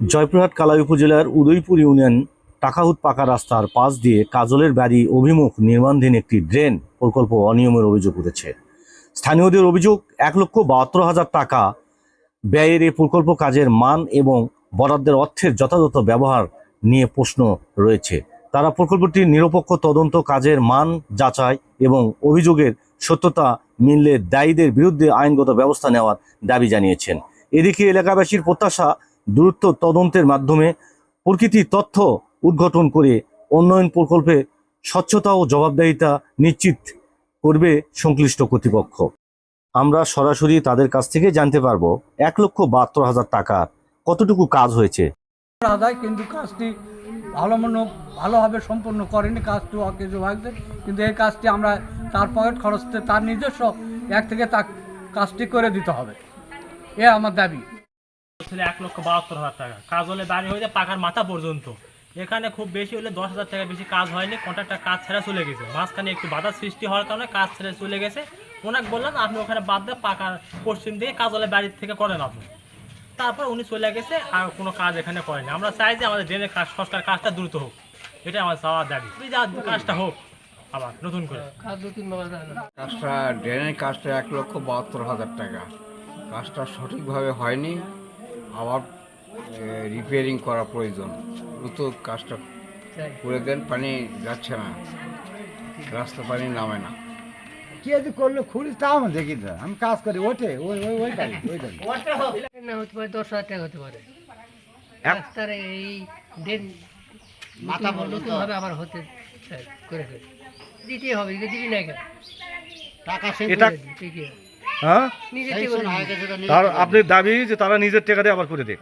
জয়পুরহাট কালাই উপজেলার উদয়পুর ইউনিয়ন টাকাহুত পাকা রাস্তার পাশ দিয়ে কাজলের বাড়ি অভিমুখ নির্মাণাধীন একটি ড্রেন প্রকল্প অনিয়মের অভিযোগ উঠেছে। স্থানীয়দের অভিযোগ 1,72,000 টাকা ব্যয়ের এই প্রকল্প কাজের মান এবং বরাদ্দের অর্থের যথাযথ ব্যবহার নিয়ে প্রশ্ন রয়েছে। তারা প্রকল্পটির নিরপেক্ষ তদন্ত, কাজের মান যাচাই এবং অভিযোগের সত্যতা মিললে দায়ীদের বিরুদ্ধে আইনগত ব্যবস্থা নেওয়ার দাবি জানিয়েছেন। এদিকে এলাকাবাসীর প্রত্যাশা দ্রুত তদন্তের মাধ্যমে প্রকৃত তথ্য উদ্ঘাটন করে উন্নয়ন প্রকল্পে স্বচ্ছতা ও জবাবদিহিতা নিশ্চিত করবে সংশ্লিষ্ট কর্তৃপক্ষ। আমরা সরাসরি তাদের কাছ থেকে জানতে পারবো 1,72,000 টাকা কতটুকু কাজ হয়েছে। কিন্তু কাজটি ভালোভাবে সম্পূর্ণ করেনি, কাজটি অকেজো ভাগছে। কিন্তু এই কাজটি আমরা তার পকেট খরচতে তার নিজস্ব থেকে তার কাজটি করে দিতে হবে, এ আমার দাবি। 1,72,000 টাকা কাজ হলে বাড়ি হয়ে যায় পাকার মাথা পর্যন্ত। এখানে খুব বেশি হলে 10,000 টাকা বেশি কাজ হয়নি। কন্ট্রাক্টর কাজ ছেড়ে চলে গেছে, মাঝখানে একটু বাধা সৃষ্টি হওয়ার কারণে কাজ ছেড়ে চলে গেছে। ওনাকে বললাম আপনি ওখানে বাদ দিয়ে পাকার পশ্চিম দিয়ে কাজ হলে বাড়ির থেকে করেন আপনি। তারপর উনি চলে গেছে, আর কোনো কাজ এখানে করেনি। আমরা চাই যে আমাদের ড্রেনের কাজ সংস্কার কাজটা দ্রুত হোক, এটাই আমার চাওয়ার দাবি। কাজটা হোক আবার নতুন করে কাজটা ড্রেনের কাজটা 1,72,000 টাকা। কাজটা সঠিকভাবে হয়নি, আবার রিপেয়ারিং করা প্রয়োজন। দ্রুত কাজটা করে দেন, পানি যাচ্ছে না, রাস্তা পানি নামে না। কে যে করলো খুলি তাও আমি দেখি না, আমি কাজ করি ওঠে ওই গাড়ি না হতে পারে 10,000 টাকা হতে পারে। রাস্তার এই ড্রেন নতুনভাবে আবার হতে করে দিতে হবে, দিবি না কেন টাকা এটা ঠিকই হ্যাঁ, নিজে থেকে তার আপনি দাবি যে তারা নিজের টাকা দিয়ে আবার করে দেয়।